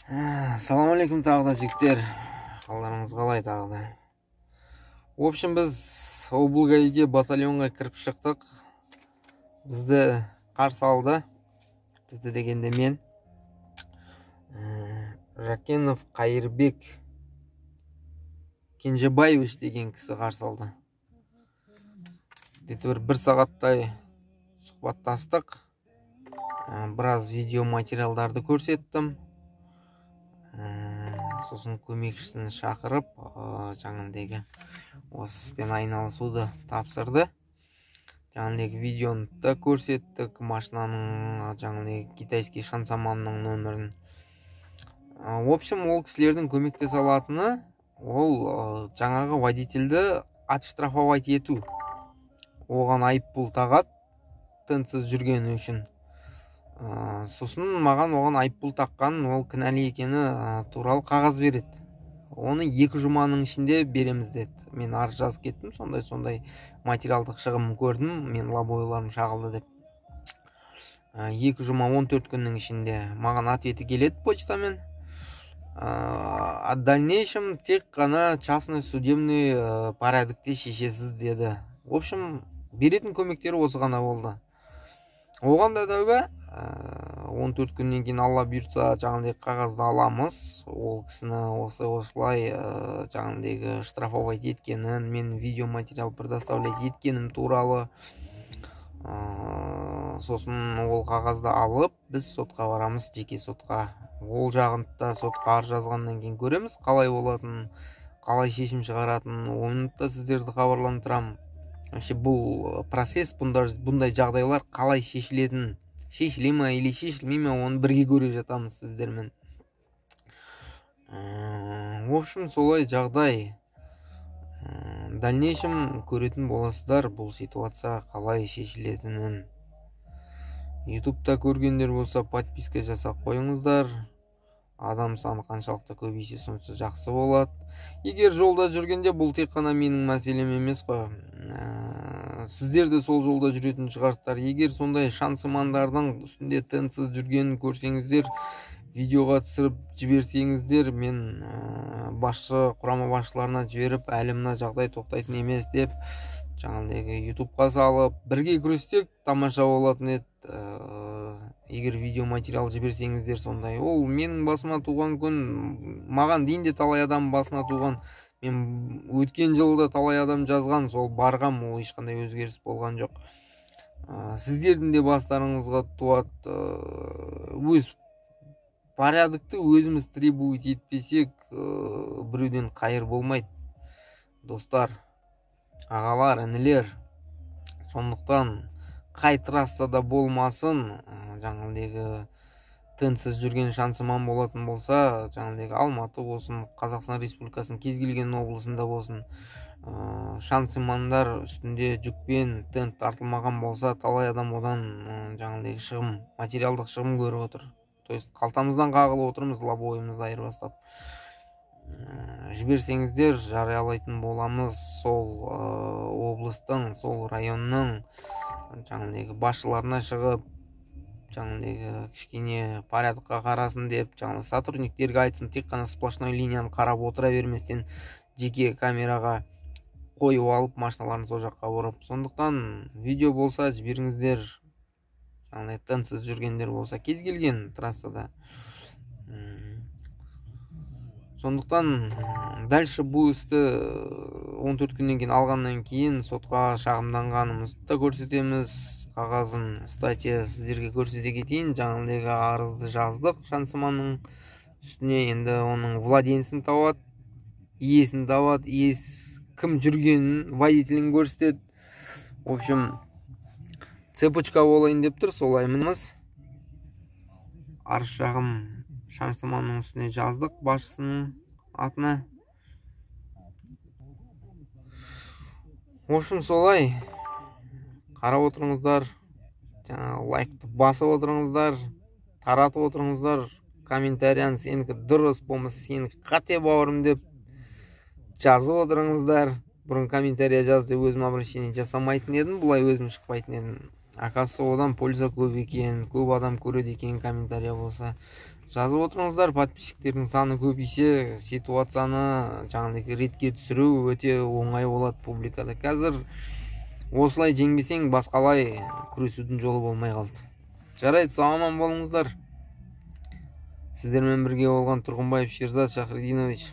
Салам алейкум тағы да жігіттер. Қалдарыңыз қалай тағы да. В общем, біз Облгайге батальонға кіріп шықтық. Бізді қарсы алды. Бізді дегенде мен Ракенов Қайырбек Кенжебаевич деген кісі қарсы алды. Бір сағаттай сұхбаттастық. Біраз видео материалдарды көрсеттім. Сосын көмекшісін шақырып, жаңағыдегі осы іспен айналысуды тапсырды. Жаңағыдегі видеоны да көрсеттік, машинаның жаңағыдегі китайский шансаманның нөмірін. В общем, ол кісілердің көмектесе алатыны, ол жаңағы водительді отштрафовать ету. Оған айыппұл тағады, тынсыз жүргені үшін. Сосын маған оған айыппұл таққан, ол кінәлі екені туралы қағаз береді. Оны 2 жұманың ішінде береміз деді. Мен арыз жазып кеттім, сондай материалдық шығым көрдім, мен лобойларым шағылды деп. 2 жұма 14 күннің ішінде маған ответі келеді почтамен. А дальнейшем тек қана частный судебный порядокте шешесіз деді. В общем, беретін көмектері осы ғана болды. Оған да тәубе, 14 күннен кейін алла бұйыртса жаңағыдегі қағазды аламыз. Ол кісіні осылай жаңағыдегі штрафовать еткенін, мен видео материал предоставлять еткенім туралы. Сосын ол қағазды алып, біз сотқа барамыз, жеке сотқа. Ол жағында сотқа арыз жазғаннан кейін көреміз, қалай болатынын, қалай шешім шығаратын, оны да сіздерді хабарландырамын. Вообще бұл процесс, бұндай жағдайлар қалай шешілетін, шешіле ме или шешілмей ме, оны бірге көре жатамыз сіздермен. В общем, солай жағдай. Дальнейшем көретін боласыздар бұл ситуация қалай шешілетінін. Ютубта көргендер болса подписка жасап қойыңыздар. Адам саны қаншалықты көбейсе сонша жақсы болады. Егер жолда жүргенде бұл тек қана менің мәселем емес қой. Сіздер де сол жолда жүретін шығарсыздар. Егер сондай шансымандардың үстінде тынсыз жүргенін көрсеңіздер, видеоға түсіріп жіберсеңіздер, мен басшы құрама басшыларына жіберіп, әлі мына жағдай тоқтайтын емес деп, жаңағыдегі ютубқа салып, бірге күрестек тамаша болатын еді. Егер видео материал жіберсеңіздер сондай. Ол менің басыма туған күн, маған дейін де талай адам басына туған. Мен өткен жылда талай адам жазған, сол барғам, ол ешқандай өзгеріс болған жоқ. Сіздердің де бастарыңызға туады. Өз порядокты өзіміз требовать етпесек, біреуден қайыр болмайды. Достар, ағалар, інілер, сондықтан қай трассада болмасын, жаңағыдегі тынсыз жүрген шансыман болатын болса, жаңағыдегі Алматы болсын, Қазақстан Республикасының кез келген облысында болсын, шансымандар үстінде жүкпен тент тартылмаған болса, талай адам одан жаңағыдегі шығым, материалдық шығым көріп отыр. То есть қалтамыздан қағылып отырмыз, лобойымызды айырбастап. Жіберсеңіздер, жариялайтын боламыз. Сол облыстың, сол районның жаңағыдегі басшыларына шығып, жаңағыдегі кішкене порядокқа қарасын деп, жаңағы сотрудниктерге айтсын, тек қана сплошной линияны қарап отыра берместен жеке камераға қойып алып, машиналарын сол жаққа бұрып. Сондықтан видео болса жіберіңіздер, жаңағыдай тынсыз жүргендер болса, кез келген трассада. Сондықтан дальше бұл істі 14 күннен кейін алғаннан кейін сотқа шағымданғанымызды да көрсетеміз. Қағазын, статья сіздерге көрсете кетейін. Жаңағыдегі арызды жаздық шансыманның үстіне. Енді оның владельцін табады, иесін табады, иесі кім жүргенін, водителін көрсетеді. В общем, цепочка болайын деп тұр, солай мініміз. Арыз шағым шансыманның үстіне жаздық, басшысының атына. В общем, солай. Қарап отырыңыздар, лайкты басып отырыңыздар, таратып отырыңыздар, комментарияны сенікі дұрыс болмаса, сенікі қате бауырым деп жазып отырыңыздар. Бұрын комментария жазды, өзім обращение жасамайтын едім, бұлай өзім шықпайтын едім. акасы одан польза көп экен, көп адам көрөт экен комментария болса жазып отуруңуздар. Подписчиктердин саны көбөйсө ситуацияны жаңағыдей ретке түшүрүү өтө оңай болот публикада. Қазір осылай жеңбесең баскалай күрөсүүдүн жолу болмай калды. Жарайт, сау аман болуңуздар. Сиздер менен бирге болгон Тургунбаев Шерзат Шахридинович.